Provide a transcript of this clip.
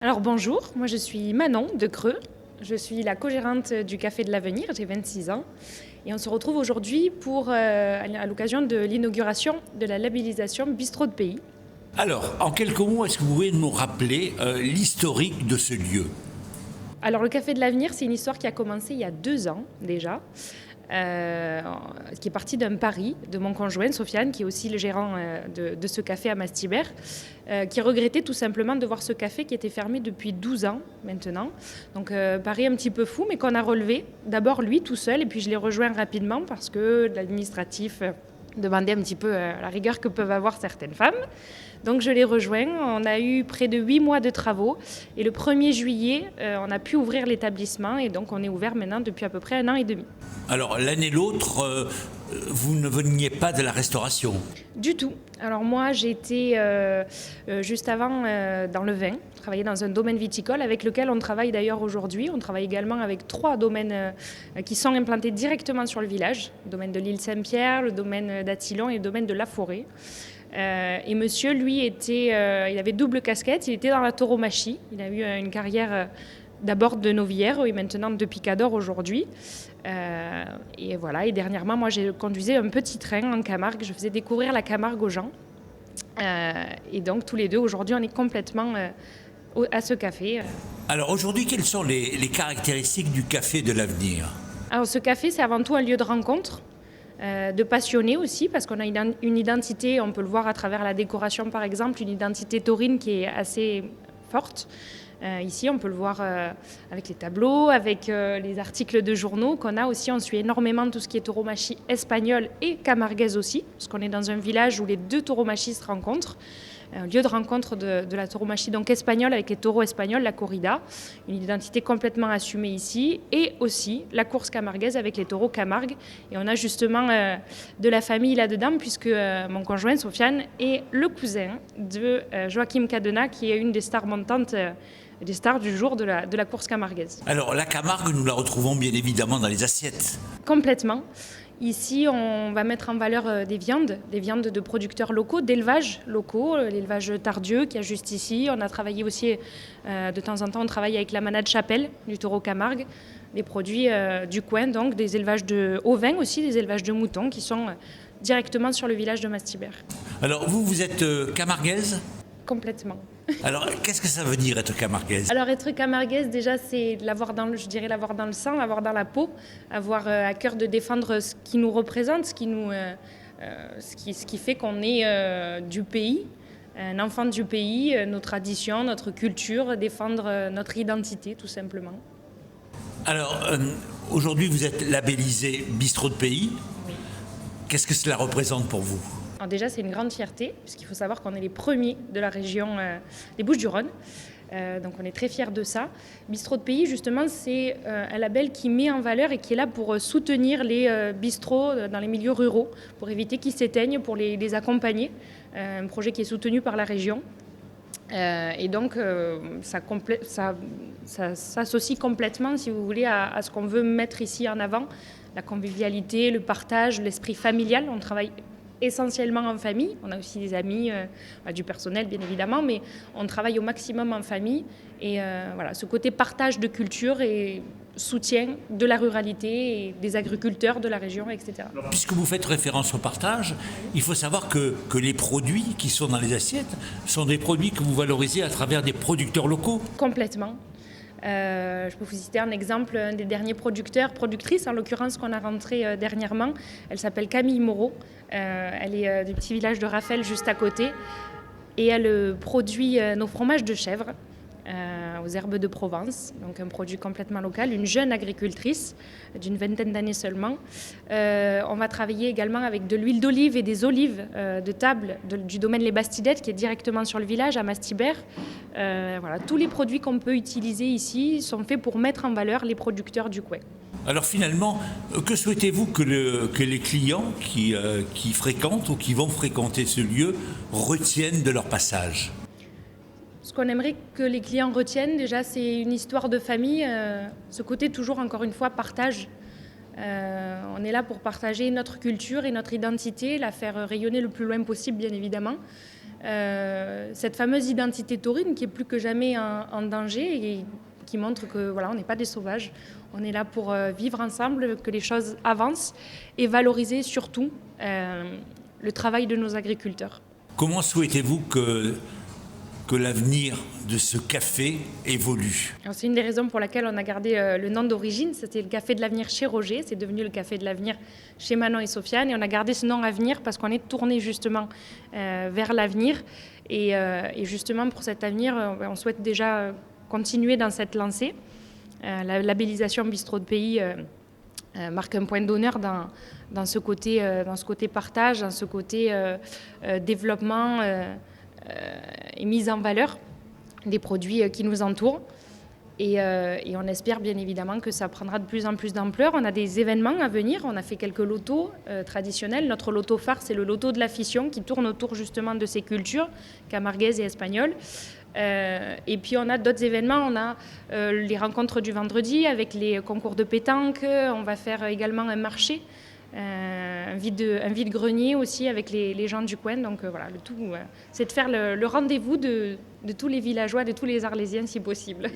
Alors bonjour, moi je suis Manon de Creux, je suis la co-gérante du Café de l'Avenir, j'ai 26 ans et on se retrouve aujourd'hui à l'occasion de l'inauguration de la labellisation Bistrot de Pays. Alors, en quelques mots, est-ce que vous pouvez nous rappeler l'historique de ce lieu ? Alors le Café de l'Avenir, c'est une histoire qui a commencé il y a 2 ans déjà, qui est partie d'un pari de mon conjoint Sofiane, qui est aussi le gérant de ce café à Mastibert, qui regrettait tout simplement de voir ce café qui était fermé depuis 12 ans maintenant. Donc pari un petit peu fou, mais qu'on a relevé. D'abord lui tout seul, et puis je l'ai rejoint rapidement parce que l'administratif demandait un petit peu la rigueur que peuvent avoir certaines femmes. Donc je l'ai rejoint, on a eu près de 8 mois de travaux et le 1er juillet, on a pu ouvrir l'établissement et donc on est ouvert maintenant depuis à peu près 1 an et demi. Alors, l'un et l'autre, vous ne veniez pas de la restauration ? Du tout. Alors moi j'étais juste avant dans le vin, je travaillais dans un domaine viticole avec lequel on travaille d'ailleurs aujourd'hui. On travaille également avec 3 domaines qui sont implantés directement sur le village, le domaine de l'île Saint-Pierre, le domaine d'Athilon et le domaine de La Forêt. Et monsieur, lui, il avait double casquette, il était dans la tauromachie. Il a eu une carrière d'abord de novière et maintenant de picador aujourd'hui. Et voilà, et dernièrement, moi, j'ai conduisais un petit train en Camargue. Je faisais découvrir la Camargue aux gens. Et donc, tous les deux, aujourd'hui, on est complètement à ce café. Alors, aujourd'hui, quelles sont les caractéristiques du Café de l'Avenir ? Alors, ce café, c'est avant tout un lieu de rencontre. De passionnés aussi, parce qu'on a une identité, on peut le voir à travers la décoration par exemple, une identité taurine qui est assez forte. Ici, on peut le voir avec les tableaux, avec les articles de journaux qu'on a aussi. On suit énormément tout ce qui est tauromachie espagnole et camarguaise aussi, parce qu'on est dans un village où les 2 tauromachies se rencontrent. Un lieu de rencontre de la tauromachie donc espagnole avec les taureaux espagnols, la corrida, une identité complètement assumée ici, et aussi la course camarguaise avec les taureaux Camargue. Et on a justement de la famille là-dedans, puisque mon conjoint Sofiane est le cousin de Joachim Cadena, qui est une des stars montantes, des stars du jour de la course camarguaise. Alors, la Camargue, nous la retrouvons bien évidemment dans les assiettes. Complètement. Ici, on va mettre en valeur des viandes de producteurs locaux, d'élevages locaux, l'élevage Tardieu qui est juste ici. On a travaillé aussi, de temps en temps, on travaille avec la manade Chapelle du taureau Camargue, des produits du coin, donc des élevages de ovins aussi, des élevages de moutons qui sont directement sur le village de Mastibert. Alors, vous êtes camarguaise ? Complètement. Alors, qu'est-ce que ça veut dire être camarguaise ? Alors être camarguaise, déjà, c'est l'avoir dans le sang, l'avoir dans la peau, avoir à cœur de défendre ce qui nous représente, ce qui fait qu'on est du pays, un enfant du pays, nos traditions, notre culture, défendre notre identité, tout simplement. Alors, aujourd'hui, vous êtes labellisé Bistrot de Pays. Oui. Qu'est-ce que cela représente pour vous ? Alors déjà, c'est une grande fierté, puisqu'il faut savoir qu'on est les premiers de la région des Bouches-du-Rhône. Donc on est très fiers de ça. Bistrot de Pays, justement, c'est un label qui met en valeur et qui est là pour soutenir les bistrots dans les milieux ruraux, pour éviter qu'ils s'éteignent, pour les accompagner. Un projet qui est soutenu par la région. Et donc, ça s'associe complètement, si vous voulez, à ce qu'on veut mettre ici en avant. La convivialité, le partage, l'esprit familial. On travaille essentiellement en famille. On a aussi des amis, du personnel bien évidemment, mais on travaille au maximum en famille. Et voilà, ce côté partage de culture et soutien de la ruralité et des agriculteurs de la région, etc. Puisque vous faites référence au partage, il faut savoir que les produits qui sont dans les assiettes sont des produits que vous valorisez à travers des producteurs locaux. Complètement. Je peux vous citer un exemple, un des derniers productrices en l'occurrence qu'on a rentré dernièrement. Elle s'appelle Camille Moreau. Elle est du petit village de Raphaël juste à côté. Et elle produit nos fromages de chèvre aux herbes de Provence. Donc un produit complètement local, une jeune agricultrice d'une 20aine d'années seulement. On va travailler également avec de l'huile d'olive et des olives de table du domaine Les Bastidettes qui est directement sur le village à Mastibert. Voilà, tous les produits qu'on peut utiliser ici sont faits pour mettre en valeur les producteurs du coin. Alors finalement, que souhaitez-vous que les clients qui fréquentent ou qui vont fréquenter ce lieu retiennent de leur passage ? Ce qu'on aimerait que les clients retiennent, déjà, c'est une histoire de famille, ce côté toujours, encore une fois, partage. On est là pour partager notre culture et notre identité, la faire rayonner le plus loin possible, bien évidemment. cette fameuse identité taurine qui est plus que jamais en danger et qui montre que voilà, on n'est pas des sauvages. On est là pour vivre ensemble, que les choses avancent et valoriser surtout le travail de nos agriculteurs. Comment souhaitez-vous que l'avenir de ce café évolue? Alors, c'est une des raisons pour laquelle on a gardé le nom d'origine. C'était le Café de l'Avenir chez Roger. C'est devenu le Café de l'Avenir chez Manon et Sofiane. Et on a gardé ce nom Avenir parce qu'on est tourné justement vers l'avenir. Et justement, pour cet avenir, on souhaite déjà continuer dans cette lancée. La labellisation Bistrot de Pays marque un point d'honneur dans ce côté partage, dans ce côté développement et mise en valeur des produits qui nous entourent. Et on espère bien évidemment que ça prendra de plus en plus d'ampleur. On a des événements à venir. On a fait quelques lotos traditionnels. Notre loto phare, c'est le loto de la fission qui tourne autour justement de ces cultures camarguaises et espagnoles. Et puis on a d'autres événements. On a les rencontres du vendredi avec les concours de pétanque. On va faire également un marché. Un vide-grenier aussi avec les gens du coin. Donc voilà, le tout, c'est de faire le rendez-vous de tous les villageois, de tous les Arlésiens si possible.